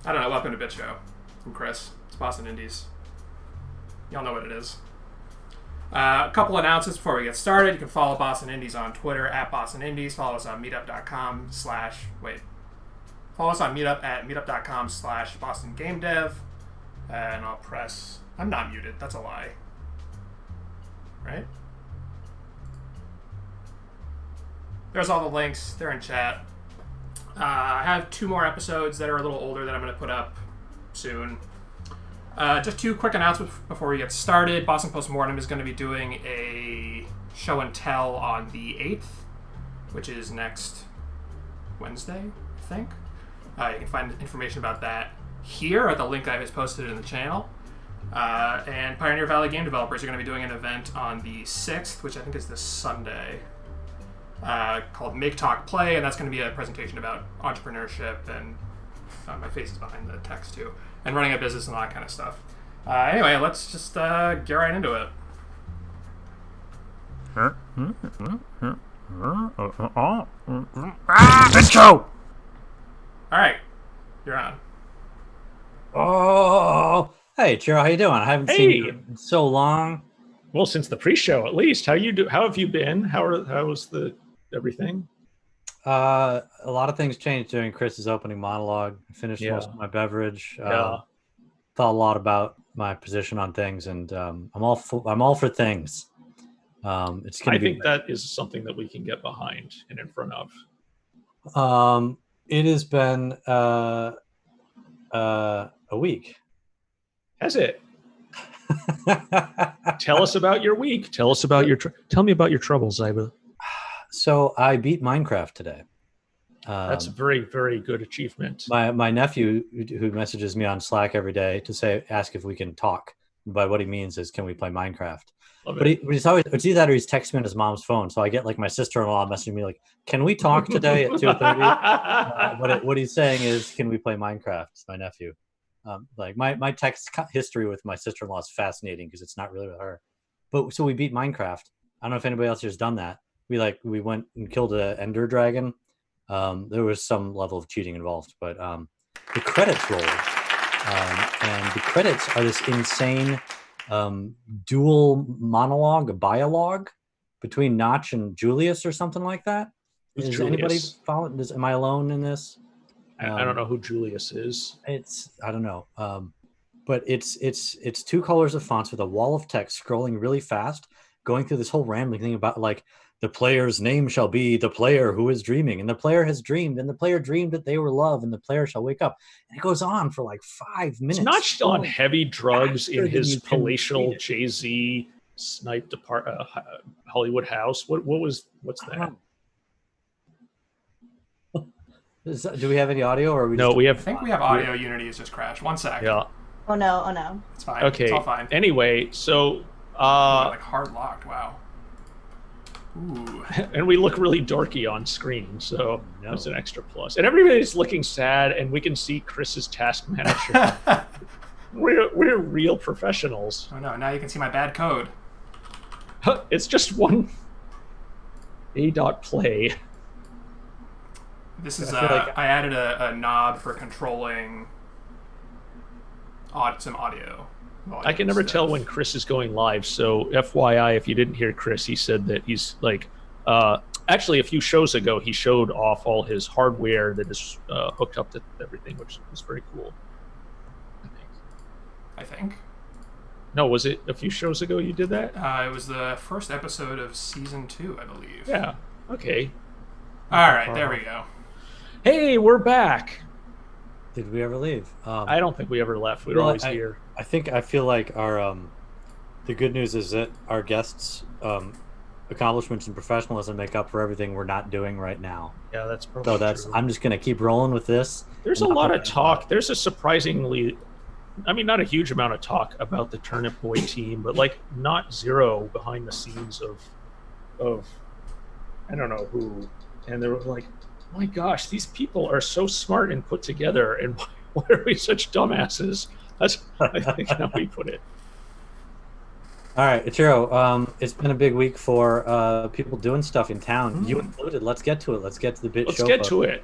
I don't know. Welcome to Bit Show. I'm Chris. It's Boston Indies. Y'all know what it is. A couple announcements before we get started. You can follow Boston Indies on Twitter at Boston Indies. Follow us on meetup.com Follow us on Meetup at meetup.com/Boston Game Dev. And I'll press... I'm not muted. That's a lie. Right? There's all the links. They're in chat. I have 2 more episodes that are a little older that I'm going to put up soon. Just 2 quick announcements before we get started. Boston Postmortem is going to be doing a show and tell on the 8th, which is next Wednesday, I think. You can find information about that here at the link I just posted in the channel. And Pioneer Valley Game Developers are going to be doing an event on the 6th, which I think is this Sunday, called Make Talk Play, and that's going to be a presentation about entrepreneurship, and my face is behind the text too, and running a business and all that kind of stuff. Anyway, let's just get right into it. Let's go! Alright, you're on. Oh, hey, Chiro, how you doing? I haven't seen you in so long. Well, since the pre-show, at least. How have you been? How was the everything? A lot of things changed during Chris's opening monologue. I finished most of my beverage. Thought a lot about my position on things, and I'm all for things. I think that is something that we can get behind and in front of. It has been a week. Has it? Tell us about your week. Tell me about your troubles, Ziba. So I beat Minecraft today. That's a very, very good achievement. My nephew, who messages me on Slack every day to ask if we can talk. By what he means is, can we play Minecraft? It's either that or he's texting me on his mom's phone. So I get like my sister-in-law messaging me like, "Can we talk today at 2:30?" What he's saying is, "Can we play Minecraft?" It's my nephew. Like my text history with my sister-in-law is fascinating because it's not really with her. But so we beat Minecraft. I don't know if anybody else has done that. We went and killed an Ender Dragon. There was some level of cheating involved, but the credits rolled, and the credits are this insane dual monologue, a dialogue between Notch and Julius or something like that. Is anybody following? Am I alone in this? I don't know who Julius is. I don't know. But it's 2 colors of fonts with a wall of text scrolling really fast, going through this whole rambling thing about like the player's name shall be the player who is dreaming, and the player has dreamed, and the player dreamed that they were loved, and the player shall wake up. And it goes on for like 5 minutes. It's not still on heavy drugs in his palatial Jay-Z sniped Hollywood house. What's that? Do we have any audio, or are we? No, I think we have audio. Unity has just crashed. 1 sec. Yeah. Oh no. It's fine. Okay. It's all fine. Anyway, so like hard locked. Wow. Ooh. And we look really dorky on screen, so that's an extra plus. And everybody's looking sad, and we can see Chris's task manager. we're real professionals. Oh no! Now you can see my bad code. It's just one a.play. This is I added a knob for controlling some audio. I can never tell when Chris is going live, so FYI, if you didn't hear Chris, he said that he's like, actually a few shows ago, he showed off all his hardware that is hooked up to everything, which was very cool. I think. No, was it a few shows ago you did that? It was the first episode of season 2, I believe. Yeah, okay. All right, there we go. Hey, we're back. Did we ever leave? I don't think we ever left. We were always here. I feel like our the good news is that our guests' accomplishments and professionalism make up for everything we're not doing right now. Yeah, that's probably true. I'm just gonna keep rolling with this. There's a lot of talk. There's a surprisingly, not a huge amount of talk about the Turnip Boy team, but like not zero behind the scenes of I don't know who, and they were like, my gosh, these people are so smart and put together, and why are we such dumbasses? That's, I think, how we put it. All right, Ichiro, it's been a big week for people doing stuff in town. You included. Let's get to it. Let's get to the bit show. Let's get to it.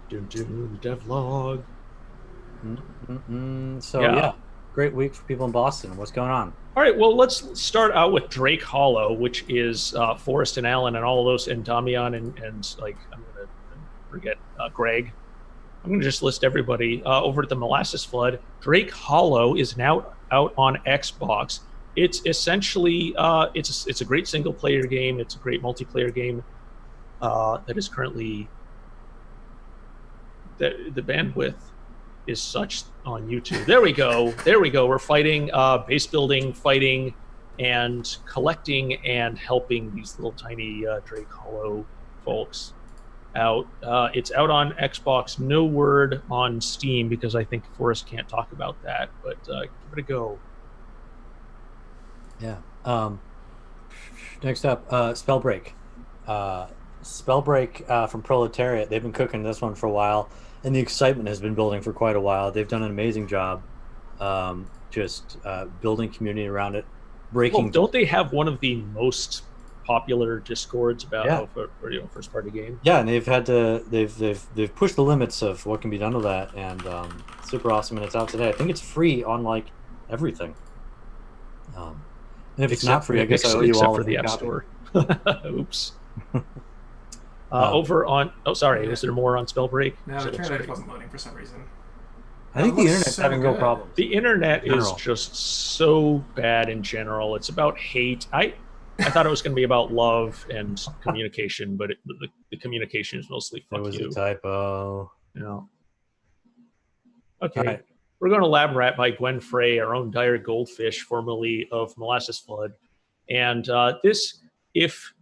Devlog. So yeah, great week for people in Boston. What's going on? All right, well, let's start out with Drake Hollow, which is Forrest and Alan and all of those, and Damian and like, I'm going to forget Greg. I'm going to just list everybody over at the Molasses Flood. Drake Hollow is now out on Xbox. It's essentially it's a great single player game. It's a great multiplayer game that is currently the bandwidth is such on YouTube. There we go. We're fighting, base building, fighting, and collecting and helping these little tiny Drake Hollow folks out. It's out on Xbox. No word on Steam because I think Forrest can't talk about that. But give it a go. Yeah. Next up, Spellbreak. Spellbreak from Proletariat. They've been cooking this one for a while, and the excitement has been building for quite a while. They've done an amazing job just building community around it. Breaking. Well, don't they have one of the most popular Discords about for first party game? Yeah, and they've pushed the limits of what can be done with that, and super awesome. And it's out today. I think it's free on like everything. And if it's not free, I guess I owe you all for the App Store. Oops. Over on sorry, is there more on Spellbreak? No, the internet wasn't loading for some reason. I think the internet's having real problems. The internet is just so bad in general. It's about hate. I thought it was going to be about love and communication, but the communication is mostly fuck you. It was a typo. Yeah. Okay. Right. We're going to Lab Rat by Gwen Frey, our own dire goldfish, formerly of Molasses Flood. And this, if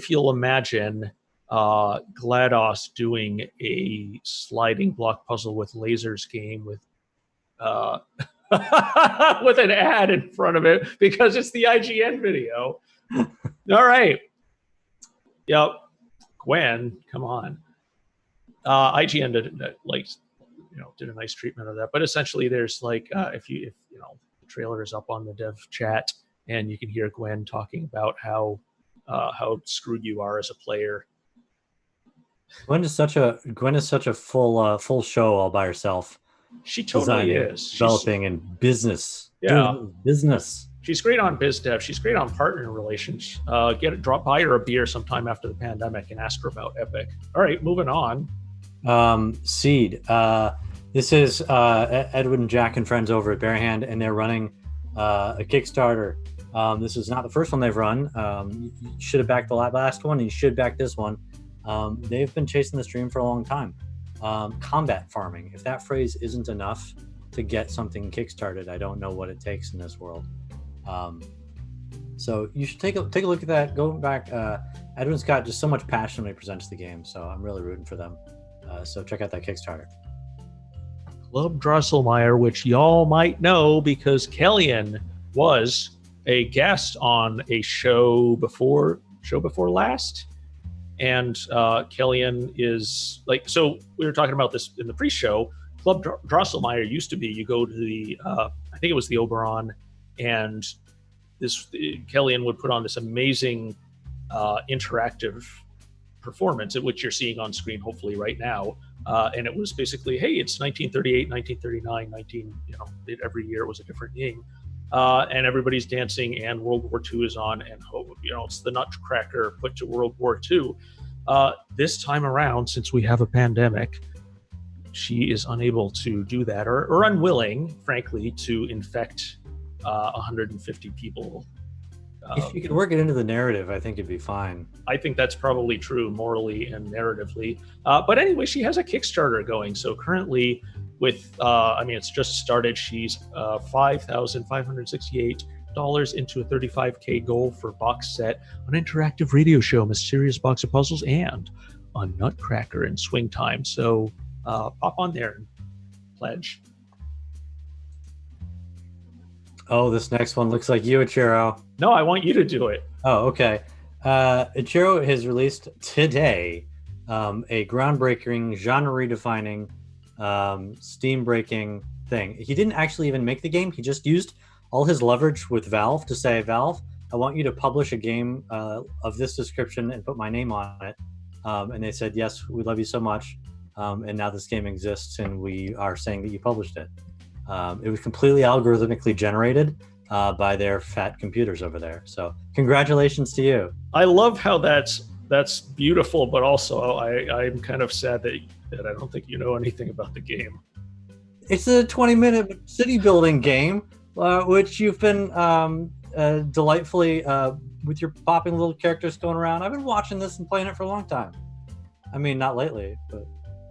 you'll imagine GLaDOS doing a sliding block puzzle with lasers game with with an ad in front of it because it's the IGN video. All right. Yep. Gwen, come on. IGN did a nice treatment of that. But essentially there's like if the trailer is up on the dev chat and you can hear Gwen talking about how screwed you are as a player. Gwen is such a full show all by herself. She totally is. Developing and business. Yeah. Doing business. She's great on biz dev. She's great on partner relations. Buy her a beer sometime after the pandemic and ask her about Epic. All right, moving on. Seed. This is Edwin, Jack, and friends over at Barehand, and they're running a Kickstarter. This is not the first one they've run. You should have backed the last one, and you should back this one. They've been chasing this dream for a long time. Combat farming. If that phrase isn't enough to get something kickstarted, I don't know what it takes in this world. So you should take a look at that. Go back. Edwin's got just so much passion when he presents the game, so I'm really rooting for them. So check out that Kickstarter. Club Drosselmeyer, which y'all might know because Kellyan was a guest on a show before last. And Kellyan is like, so we were talking about this in the pre-show. Club Drosselmeyer used to be, you go to the, I think it was the Oberon, and Kellyan would put on this amazing interactive performance, which you're seeing on screen hopefully right now. And it was basically, hey, it's 1938, 1939, every year it was a different game. And everybody's dancing, and World War II is on, and it's the Nutcracker put to World War II. This time around, since we have a pandemic, she is unable to do that, or unwilling, frankly, to infect 150 people. If you could work it into the narrative, I think it'd be fine. I think that's probably true morally and narratively. But anyway, she has a Kickstarter going. So currently with, it's just started. She's $5,568 into a $35K goal for box set, an interactive radio show, mysterious box of puzzles, and a Nutcracker in swing time. So pop on there and pledge. Oh, this next one looks like you, Ichiro. No, I want you to do it. Oh, okay. Ichiro has released today a groundbreaking, genre-redefining, Steam-breaking thing. He didn't actually even make the game. He just used all his leverage with Valve to say, Valve, I want you to publish a game of this description and put my name on it. And they said, yes, we love you so much. and now this game exists, and we are saying that you published it. It was completely algorithmically generated by their fat computers over there. So congratulations to you. I love how that's beautiful, but also I'm kind of sad that I don't think you know anything about the game. It's a 20-minute city building game, which you've been delightfully with your popping little characters going around. I've been watching this and playing it for a long time. I mean, not lately, but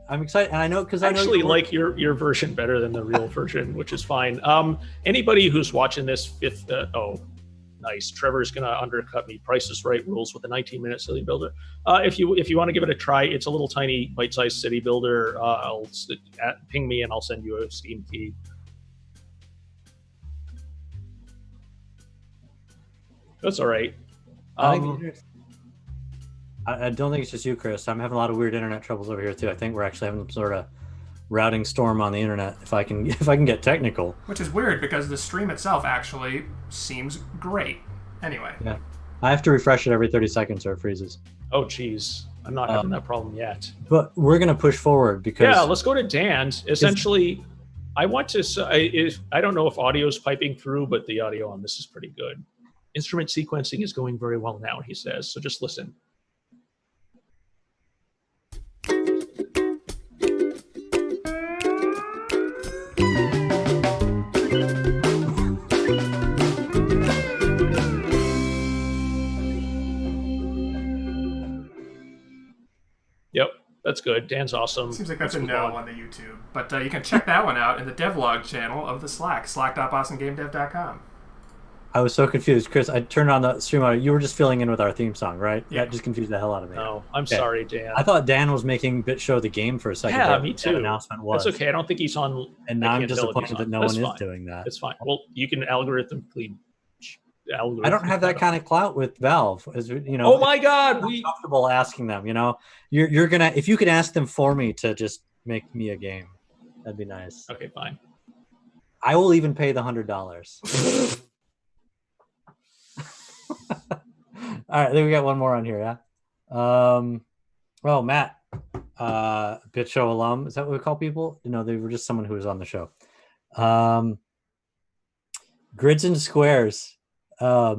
I'm excited, and I know because I actually like your version better than the real version, which is fine. Anybody who's watching this nice. Trevor's gonna undercut me. Price is Right rules with a 19-minute city builder. If you want to give it a try, it's a little tiny bite-sized city builder. Ping me and I'll send you a Steam key. That's all right. I don't think it's just you, Chris. I'm having a lot of weird internet troubles over here too. I think we're actually having some sort of routing storm on the internet. If I can get technical. Which is weird because the stream itself actually seems great. Anyway. Yeah. I have to refresh it every 30 seconds or it freezes. Oh, geez. I'm not having that problem yet. But we're going to push forward because... Yeah, let's go to Dan's. Essentially, I want to... I don't know if audio is piping through, but the audio on this is pretty good. Instrument sequencing is going very well now, he says. So just listen. Yep, that's good. Dan's awesome. Seems like that's a no on the YouTube. But you can check that one out in the devlog channel of the Slack, slack.bostongamedev.com. I was so confused, Chris. I turned on the stream audio. You were just filling in with our theme song, right? Yeah. That just confused the hell out of me. No, I'm sorry, Dan. I thought Dan was making BitShow the game for a second. Yeah, me too. That announcement was. That's okay. I don't think he's on. And now I'm disappointed that no one is doing that. It's fine. Well, you can algorithmically. I don't have that kind of clout with Valve. As you know. Oh my God, I'm comfortable asking them. You know, you're gonna if you could ask them for me to just make me a game, that'd be nice. Okay, fine. I will even pay the $100. All right, then we got one more on here, yeah. Matt, BitShow alum. Is that what we call people? No, they were just someone who was on the show. Grids and Squares. I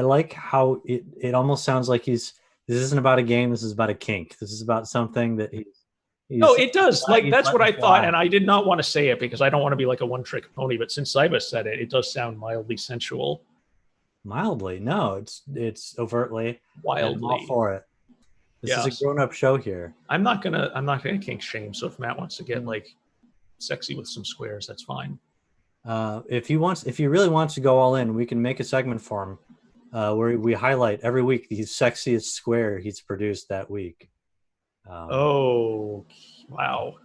like how it almost sounds like this isn't about a game. This is about a kink. This is about something that he's no, it does. Like that's what I thought, and I did not want to say it because I don't want to be like a one-trick pony. But since Ziba said it, it does sound mildly sensual. Mildly, no, it's overtly wildly. I'm all for it. This is a grown-up show here. I'm not gonna kink shame. So if Matt wants to get like sexy with some squares, that's fine. If he really wants to go all in, we can make a segment for him where we highlight every week the sexiest square he's produced that week. Oh, wow.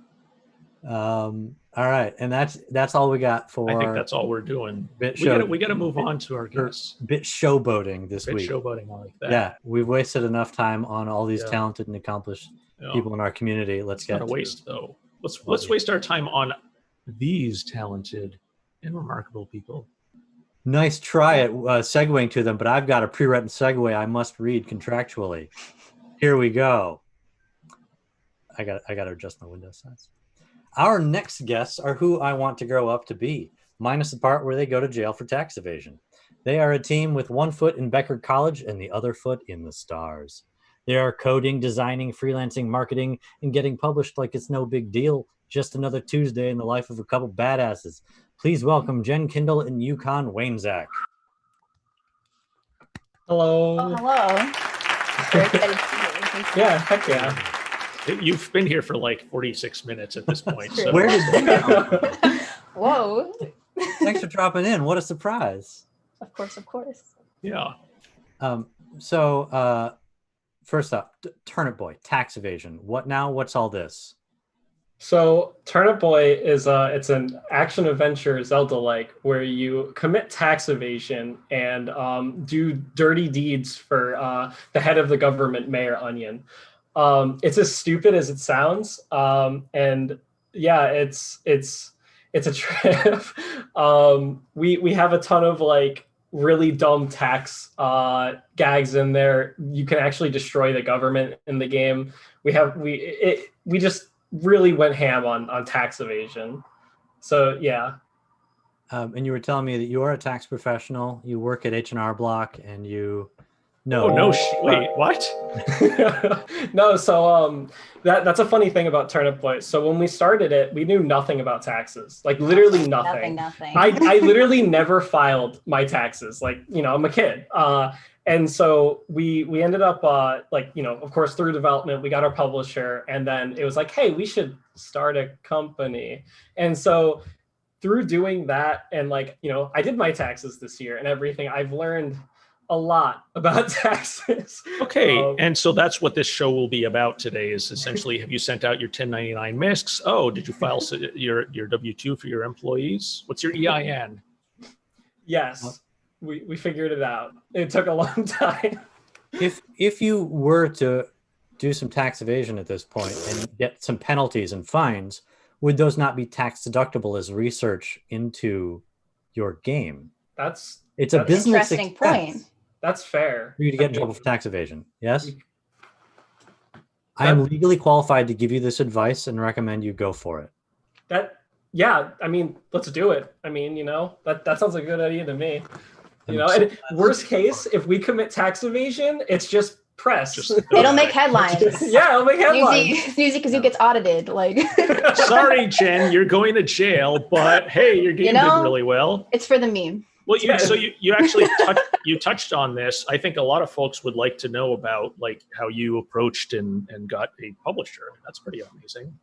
All right, and that's all we got for. I think that's all we're doing. We got to move on to our guests. Bit showboating this week. Bit showboating, I like that. Yeah, we've wasted enough time on all these talented and accomplished people in our community. Let's get not a waste though. Let's waste our time on these talented and remarkable people. Nice try at segueing to them, but I've got a pre-written segue I must read contractually. Here we go. I got to adjust my window size. Our next guests are who I want to grow up to be, minus the part where they go to jail for tax evasion. They are a team with one foot in Becker College and the other foot in the stars. They are coding, designing, freelancing, marketing, and getting published like it's no big deal. Just another Tuesday in the life of a couple badasses. Please welcome Jen Kindl and Yukon Wainczak. Hello. Oh, hello. Very excited to see you. Yeah, heck yeah. You've been here for like 46 minutes at this point. So. Where did you go? Whoa. Thanks for dropping in. What a surprise. Of course. Yeah. So first up, Turnip Boy, tax evasion. What now? What's all this? So Turnip Boy is it's an action adventure Zelda-like where you commit tax evasion and do dirty deeds for the head of the government, Mayor Onion. It's as stupid as it sounds, and yeah, it's a trip. We have a ton of like really dumb tax gags in there. You can actually destroy the government in the game. We just really went ham on tax evasion. So yeah. And you were telling me that you are a tax professional. You work at H&R Block, and you Oh no! Wait, what? No, so that's a funny thing about Turnip Boy. So when we started it, we knew nothing about taxes, like literally nothing. Nothing. I literally never filed my taxes. Like, you know, I'm a kid. And so we ended up like, you know, of course, through development, we got our publisher, and then it was like, hey, we should start a company. And so through doing that, and like, you know, I did my taxes this year and everything, I've learned a lot about taxes. Okay, and so that's what this show will be about today, is essentially, have you sent out your 1099 MISCs? Oh, did you file your W-2 for your employees? What's your EIN? Yes, we figured it out. It took a long time. If you were to do some tax evasion at this point and get some penalties and fines, would those not be tax deductible as research into your game? It's a business interesting expense point. That's fair. For you to get in trouble for tax evasion. Yes? I am legally qualified to give you this advice and recommend you go for it. Yeah, I mean, let's do it. I mean, you know, that sounds like a good idea to me. You know, and worst case, if we commit tax evasion, it's just press. It'll make headlines. Yeah, it'll make headlines. Snoozy Kazoo gets audited. Like, sorry, Jen, you're going to jail, but hey, your game did really well. It's for the meme. Well, you actually touched on this. I think a lot of folks would like to know about like how you approached and got a publisher. That's pretty amazing.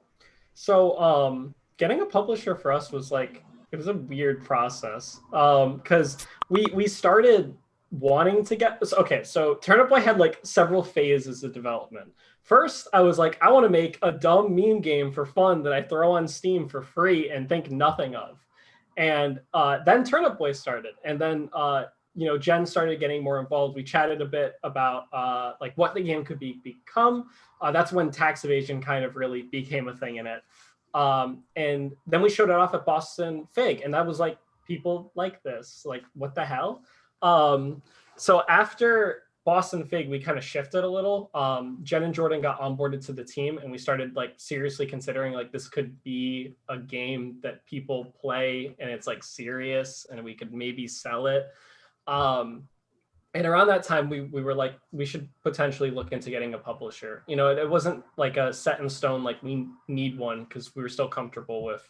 So getting a publisher for us was like, it was a weird process because we started wanting to get this. Okay, so Turnip Boy had like several phases of development. First, I was like, I want to make a dumb meme game for fun that I throw on Steam for free and think nothing of. And then Turnip Boy started, and then you know, Jen started getting more involved. We chatted a bit about like what the game could become. That's when tax evasion kind of really became a thing in it. And then we showed it off at Boston Fig, and that was like, people like this, like what the hell? So after Boston Fig, we kind of shifted a little. Jen and Jordan got onboarded to the team, and we started like seriously considering like this could be a game that people play and it's like serious and we could maybe sell it. And around that time, we were like, we should potentially look into getting a publisher. You know, it wasn't like a set in stone, like we need one, because we were still comfortable with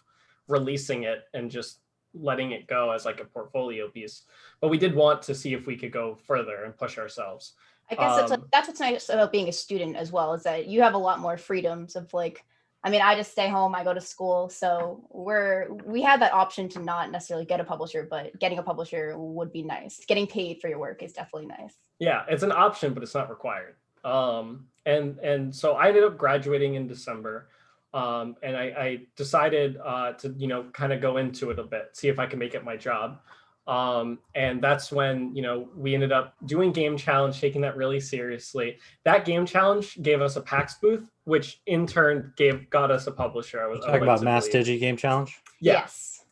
releasing it and just letting it go as like a portfolio piece. But we did want to see if we could go further and push ourselves. I guess that's what's nice about being a student as well, is that you have a lot more freedoms of like, I mean, I just stay home, I go to school. So we have that option to not necessarily get a publisher, but getting a publisher would be nice. Getting paid for your work is definitely nice. Yeah, it's an option, but it's not required. And so I ended up graduating in December. And I decided to, you know, kind of go into it a bit, see if I can make it my job. And that's when, you know, we ended up doing Game Challenge, taking that really seriously. That Game Challenge gave us a PAX booth, which in turn got us a publisher. Talking about Mass Digi Game Challenge? Yeah. Yes.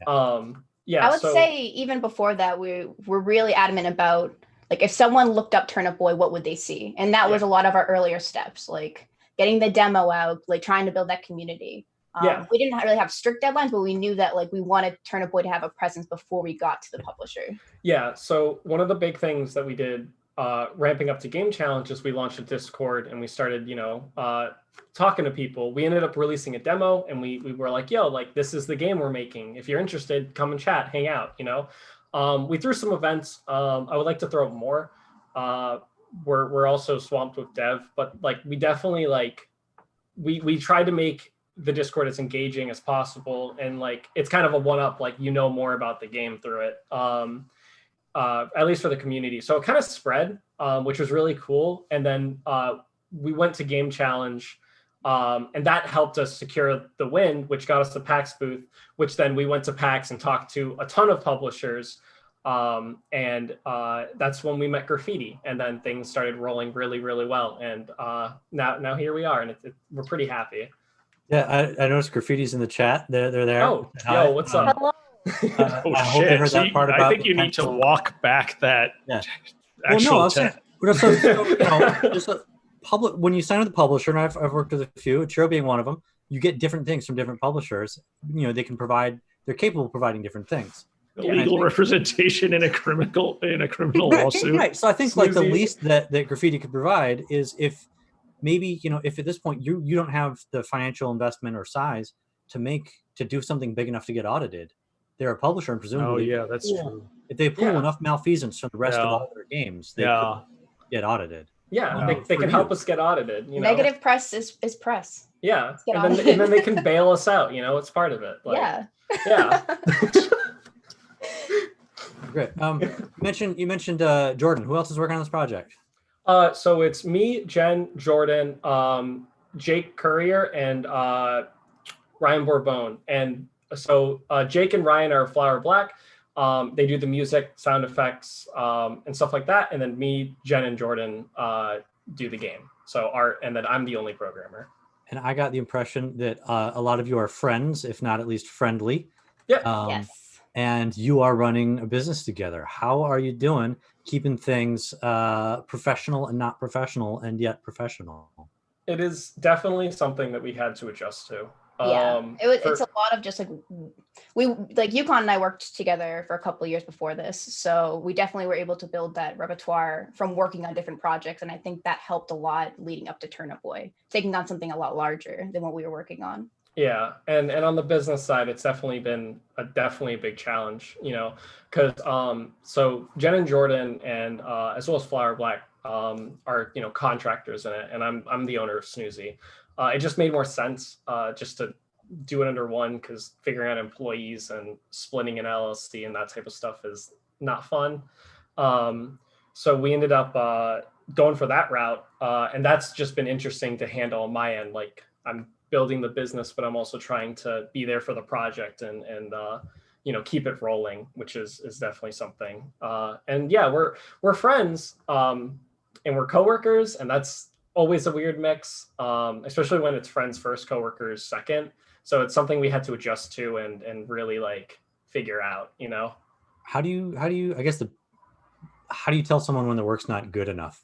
Yeah. I would say even before that, we were really adamant about, like, if someone looked up Turnip Boy, what would they see? And that was a lot of our earlier steps, like getting the demo out, like trying to build that community. We didn't really have strict deadlines, but we knew that like we wanted Turnip Boy to have a presence before we got to the publisher. Yeah. So one of the big things that we did ramping up to Game Challenge is we launched a Discord and we started, you know, talking to people. We ended up releasing a demo and we were like, yo, like this is the game we're making. If you're interested, come and chat, hang out, you know. We threw some events. I would like to throw more. We're also swamped with dev, but like we definitely like we tried to make the Discord as engaging as possible, and like it's kind of a one-up, like you know more about the game through it, at least for the community. So it kind of spread, which was really cool. And then we went to Game Challenge, and that helped us secure the win, which got us the PAX booth, which then we went to PAX and talked to a ton of publishers. And that's when we met Graffiti, and then things started rolling really, really well. And now here we are, and we're pretty happy. Yeah, I noticed Graffiti's in the chat. They're there. Oh, yo, what's up? Hello. Oh I hope they shit! heard So that part I about think you need to potential- walk back that Yeah. actual Well, no, text. just a public. When you sign with the publisher, and I've worked with a few, Ichiro being one of them, you get different things from different publishers. You know, they can provide. They're capable of providing different things. Yeah, Legal think- representation in a criminal lawsuit. Right. So I think like the Snoozy. least that graffiti could provide is if maybe, if at this point you don't have the financial investment or size to do something big enough to get audited, they're a publisher and Oh presumably yeah, that's true. if they pull Yeah. enough malfeasance from the rest of Yeah. all their games, they Yeah. could get audited. Yeah, Wow. they For can you. help us get audited. You know? Negative press is press. Yeah, get and then, audited. and then they can bail us out. It's part of it. Like, Yeah. yeah. Great. You mentioned Jordan. Who else is working on this project? So it's me, Jen, Jordan, Jake Courier, and Ryan Bourbon. And so Jake and Ryan are Flower Black. They do the music, sound effects, and stuff like that. And then me, Jen, and Jordan do the game. So art, and then I'm the only programmer. And I got the impression that a lot of you are friends, if not at least friendly. Yeah. Yes. And you are running a business together. How are you doing keeping things professional and not professional and yet professional? It is definitely something that we had to adjust to. Yeah, For- it's a lot of just like Yukon and I worked together for a couple of years before this, so we definitely were able to build that repertoire from working on different projects, and I think that helped a lot leading up to Turnip Boy, taking on something a lot larger than what we were working on. Yeah, and on the business side, it's definitely been a big challenge, because so Jen and Jordan and as well as Flower Black are contractors in it, and I'm the owner of Snoozy. It just made more sense just to do it under one, because figuring out employees and splitting an LLC and that type of stuff is not fun. So we ended up going for that route, and that's just been interesting to handle on my end. Like, I'm building the business, but I'm also trying to be there for the project and keep it rolling, which is definitely something. And yeah, we're friends, and we're coworkers, and that's always a weird mix, especially when it's friends first, coworkers second. So it's something we had to adjust to and really figure out. How do you how do you tell someone when the work's not good enough?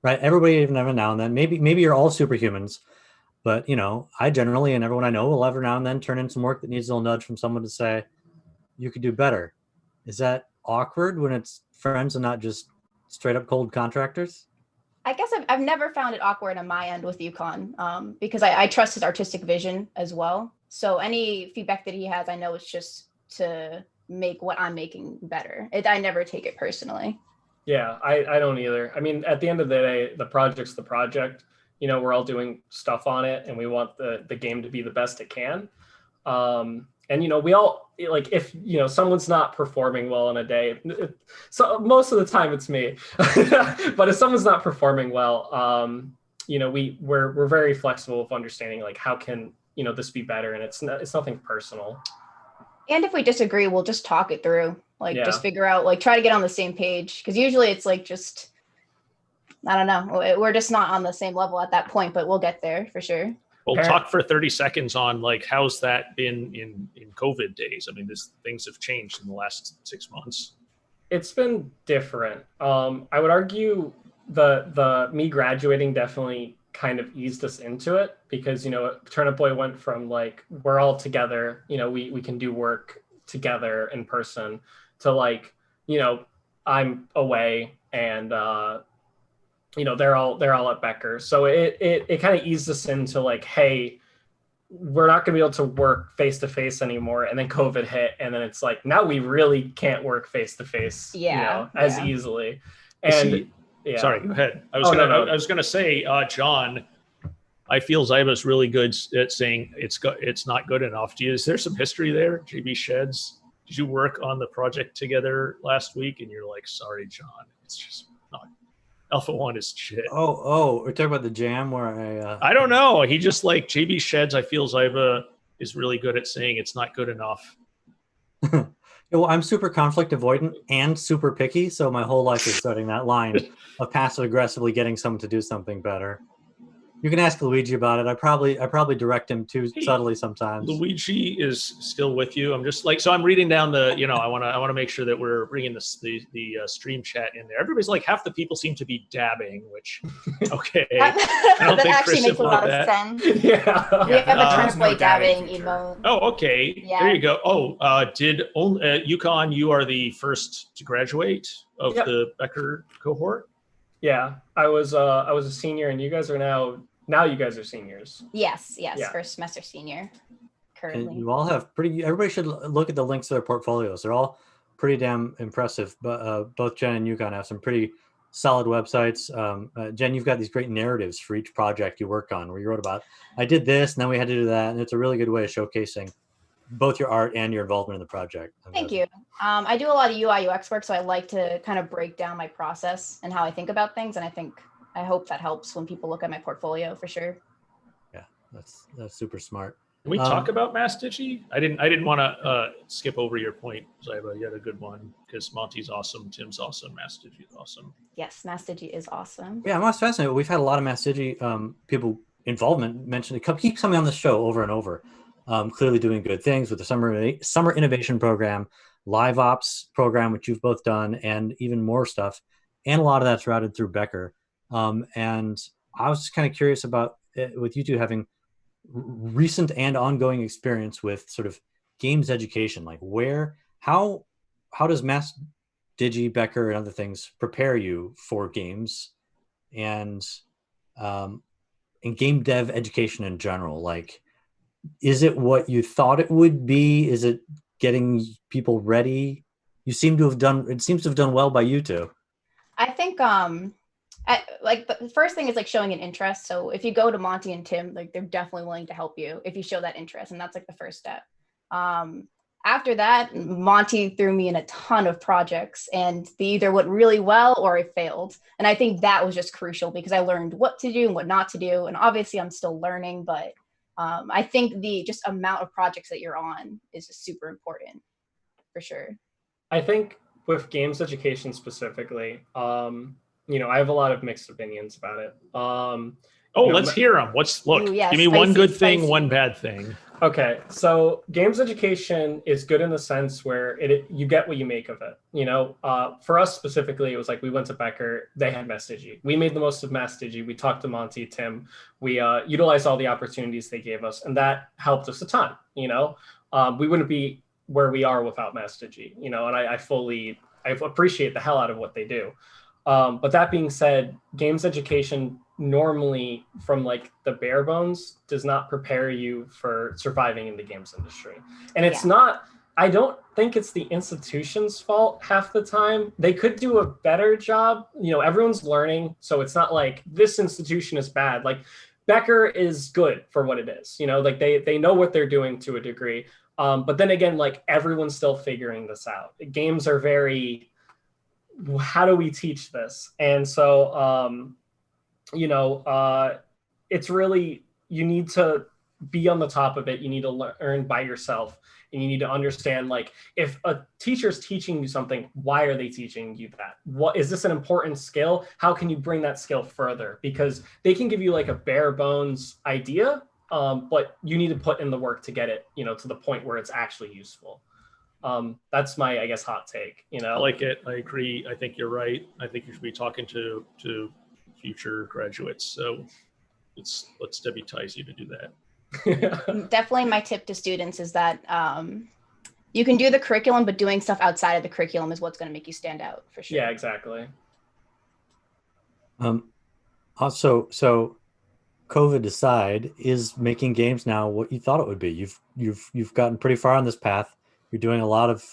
Right? Everybody, even every now and then, maybe you're all superhumans. But, I generally, and everyone I know, will every now and then turn in some work that needs a little nudge from someone to say, you could do better. Is that awkward when it's friends and not just straight up cold contractors? I guess I've never found it awkward on my end with Yukon, because I trust his artistic vision as well. So any feedback that he has, I know it's just to make what I'm making better. I never take it personally. Yeah, I don't either. I mean, at the end of the day, the project's the project. We're all doing stuff on it, and we want the game to be the best it can. And we all if someone's not performing well in a day, so most of the time it's me. But if someone's not performing well, we're very flexible with understanding how can this be better, and it's nothing personal. And if we disagree, we'll just talk it through, just figure out, try to get on the same page, because usually it's just, I don't know, we're just not on the same level at that point, but we'll get there for sure. We'll talk for 30 seconds on how's that been in COVID days. I mean, things have changed in the last 6 months. It's been different. I would argue the me graduating definitely kind of eased us into it, because Turnip Boy went from we're all together, we can do work together in person, to I'm away and they're all at Becker. So it kind of eased us into hey, we're not going to be able to work face to face anymore. And then COVID hit, and then it's now we really can't work face to face, as easily. And yeah. Sorry, go ahead. I was gonna say, John, I feel Ziba's really good at saying it's not good enough. Is there some history there? JB Sheds, did you work on the project together last week? And you're sorry, John, it's just not. Alpha 1 is shit. Oh, we're talking about the jam where I don't know. He just JB Sheds. I feel Ziba is really good at saying it's not good enough. Well, I'm super conflict avoidant and super picky, so my whole life is studying that line of passive aggressively getting someone to do something better. You can ask Luigi about it. I probably direct him too subtly sometimes. Luigi is still with you. I'm just like, so I'm reading down the, I want to make sure that we're bringing the stream chat in there. Everybody's like, half the people seem to be dabbing, which, okay. I don't that think actually Chris makes a would lot want of that. sense. Yeah. We have a Turnip no Boy dabbing feature. emote. Oh, okay. Yeah. There you go. Oh, Yukon, you are the first to graduate of the Becker cohort? Yeah. I was a senior, and you guys are now you guys are seniors. Yes, Yeah. first semester senior. And Currently. you all have everybody should look at the links to their portfolios. They're all pretty damn impressive. But both Jen and Yukon have some pretty solid websites. Jen, you've got these great narratives for each project you work on, where you wrote about, I did this, and then we had to do that, and it's a really good way of showcasing both your art and your involvement in the project. Thank you. I do a lot of UI UX work, so I like to kind of break down my process and how I think about things, and I hope that helps when people look at my portfolio for sure. Yeah, that's super smart. Can we talk about Mass Digi? I didn't want to skip over your point, Ziba. You had a good one because Monty's awesome, Tim's awesome, Mass Digi is awesome. Yes, Mass Digi is awesome. Yeah, I'm most fascinated. We've had a lot of Mass Digi people involvement mentioned. It keeps coming on the show over and over. Clearly doing good things with the summer innovation program, live ops program, which you've both done, and even more stuff. And a lot of that's routed through Becker. And I was just kind of curious about with you two having recent and ongoing experience with sort of games education, like how does Mass Digi, Becker, and other things prepare you for games and game dev education in general? Like, is it what you thought it would be? Is it getting people ready? It seems to have done well by you two. I think like the first thing is like showing an interest. So if you go to Monty and Tim, like they're definitely willing to help you if you show that interest, and that's like the first step. After that, Monty threw me in a ton of projects, and they either went really well or it failed. And I think that was just crucial because I learned what to do and what not to do. And obviously I'm still learning, but I think the just amount of projects that you're on is just super important for sure. I think with games education specifically, I have a lot of mixed opinions about it. Let's hear them. Give me one good thing, one bad thing. Okay, so games education is good in the sense where you get what you make of it. For us specifically, it was like we went to Becker, they had Mass Digi. We made the most of Mass Digi. We talked to Monty, Tim. We utilized all the opportunities they gave us, and that helped us a ton. We wouldn't be where we are without Mass Digi. And I appreciate the hell out of what they do. But that being said, games education normally from like the bare bones does not prepare you for surviving in the games industry. And it's not, I don't think it's the institution's fault half the time. They could do a better job. Everyone's learning. So it's not like this institution is bad. Like Becker is good for what it is. Like they know what they're doing to a degree. But then again, like everyone's still figuring this out. Games are very, how do we teach this? And so, it's really, you need to be on the top of it. You need to learn by yourself, and you need to understand, like, if a teacher's teaching you something, why are they teaching you that? What is this an important skill? How can you bring that skill further? Because they can give you like a bare bones idea, but you need to put in the work to get it, to the point where it's actually useful. That's my, I guess, hot take. I like it. I agree. I think you're right. I think you should be talking to future graduates. So let's deputize you to do that. Definitely my tip to students is that you can do the curriculum, but doing stuff outside of the curriculum is what's going to make you stand out for sure. Yeah, exactly. Also, so COVID aside, is making games now what you thought it would be? You've gotten pretty far on this path. You're doing a lot of,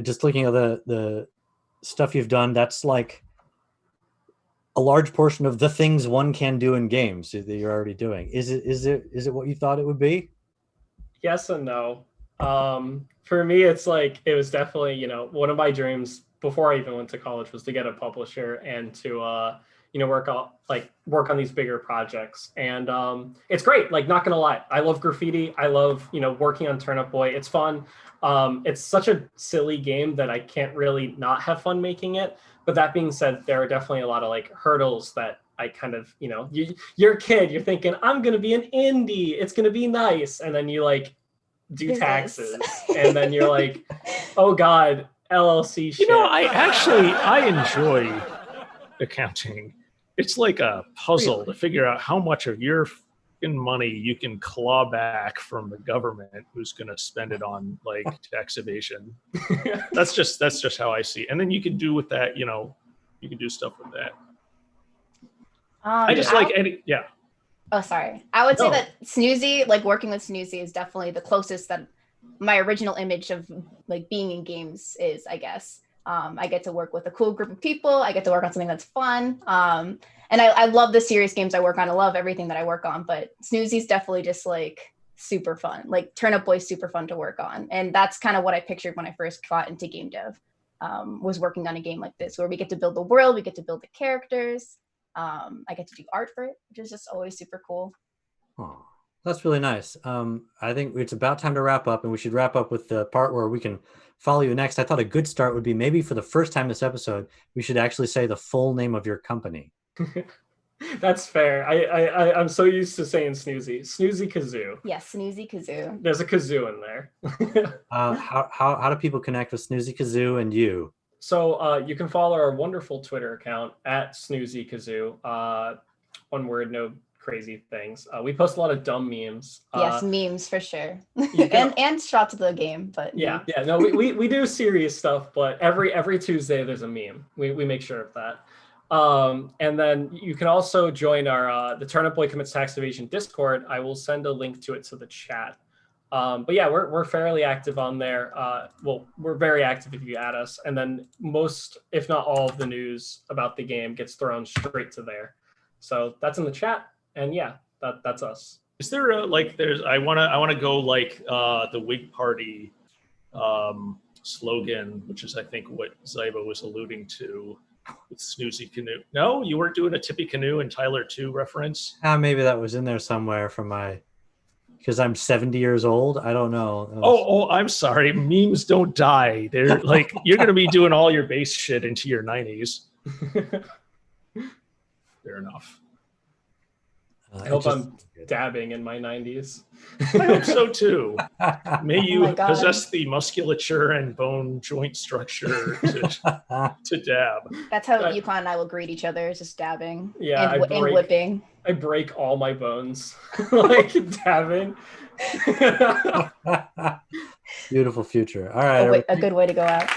just looking at the stuff you've done, that's like a large portion of the things one can do in games that you're already doing. Is it what you thought it would be? Yes and no. For me, it's like, it was definitely, one of my dreams before I even went to college was to get a publisher and to, work on these bigger projects. And it's great. Like, not gonna lie, I love graffiti. I love, working on Turnip Boy. It's fun. It's such a silly game that I can't really not have fun making it. But that being said, there are definitely a lot of like hurdles that I kind of, you're a kid, you're thinking, I'm going to be an indie. It's going to be nice. And then you like do taxes. And then you're like, oh God, LLC shit. I enjoy accounting. It's like a puzzle to figure out how much of your money you can claw back from the government who's going to spend it on like tax evasion. That's just how I see it. And then you can do with that, you can do stuff with that. Oh, sorry. I would say that Snoozy, like working with Snoozy, is definitely the closest that my original image of like being in games is, I guess. I get to work with a cool group of people. I get to work on something that's fun. And I love the serious games I work on. I love everything that I work on, but Snoozy's definitely just like super fun. Like Turnip Boy's super fun to work on. And that's kind of what I pictured when I first got into game dev, was working on a game like this, where we get to build the world, we get to build the characters. I get to do art for it, which is just always super cool. Oh, that's really nice. I think it's about time to wrap up, and we should wrap up with the part where we can follow you next. I thought a good start would be maybe for the first time this episode, we should actually say the full name of your company. That's fair. I'm so used to saying Snoozy Kazoo. Yes, Snoozy Kazoo. There's a kazoo in there. How do people connect with Snoozy Kazoo and you? So you can follow our wonderful Twitter account at Snoozy Kazoo. One word, no crazy things. We post a lot of dumb memes. Yes, memes for sure. and shots of the game, but yeah. No, we do serious stuff, but every Tuesday there's a meme. We make sure of that. And then you can also join our the Turnip Boy Commits Tax Evasion Discord. I will send a link to it to the chat. But yeah, we're fairly active on there. Well, we're very active if you add us, and then most, if not all, of the news about the game gets thrown straight to there. So that's in the chat, and yeah, that's us. Is there I want to go like the Whig Party slogan, which is I think what Ziba was alluding to with Snoozy Canoe. No, you weren't doing a Tippy Canoe and Tyler 2 reference? Maybe that was in there somewhere from because I'm 70 years old. I don't know. Oh, I'm sorry. Memes don't die. They're like, you're going to be doing all your base shit into your 90s. Fair enough. I hope I'm dabbing in my 90s. I hope so too. May you possess the musculature and bone joint structure to dab. That's how Yukon and I will greet each other, is just dabbing. Yeah, and whipping. I break all my bones like dabbing. Beautiful future. All right. A good way to go out.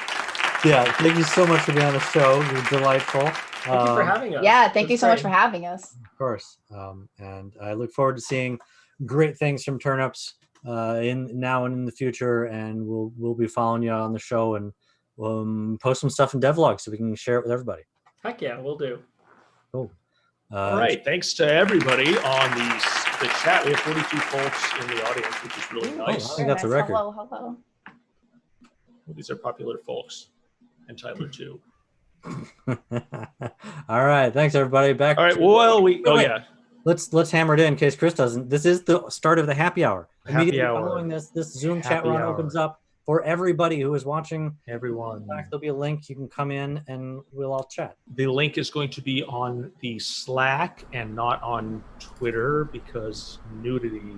Yeah, thank you so much for being on the show. You're delightful. Thank you for having us. Yeah, thank you so much for having us. Of course. And I look forward to seeing great things from Turnips in now and in the future. And we'll be following you on the show and post some stuff in devlog so we can share it with everybody. Heck yeah, we'll do. Cool. All right. Thanks to everybody on the chat. We have 42 folks in the audience, which is really nice. I think that's a record. Hello. Well, these are popular folks. And Tyler too. All right, thanks everybody. Back. All right. Yeah. Let's hammer it in case Chris doesn't. This is the start of the happy hour. Immediately following this Zoom chat run opens up for everybody who is watching. Everyone. There'll be a link. You can come in and we'll all chat. The link is going to be on the Slack and not on Twitter because nudity.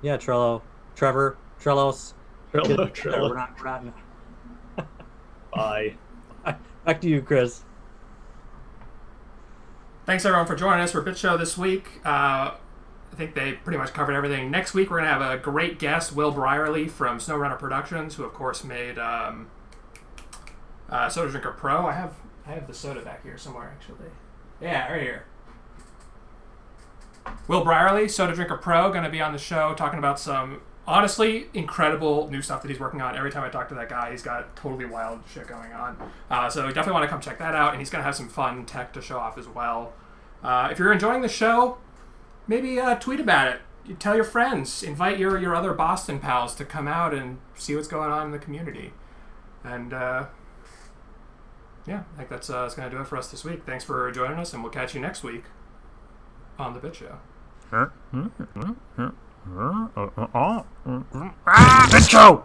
Yeah, Trellos. Trello. We're not. Bye. Back to you, Chris. Thanks everyone for joining us for Bit Show this week. I think they pretty much covered everything. Next week we're gonna have a great guest, Will Brierly from SnowRunner Productions, who of course made Soda Drinker Pro. I have the soda back here somewhere actually. Yeah, right here. Will Brierly, Soda Drinker Pro, gonna be on the show talking about some honestly incredible new stuff that he's working on. Every time I talk to that guy, he's got totally wild shit going on. So definitely want to come check that out, and he's going to have some fun tech to show off as well. If you're enjoying the show, maybe tweet about it. You tell your friends. Invite your other Boston pals to come out and see what's going on in the community. And yeah, I think that's going to do it for us this week. Thanks for joining us, and we'll catch you next week on The Bit Show. Let's go!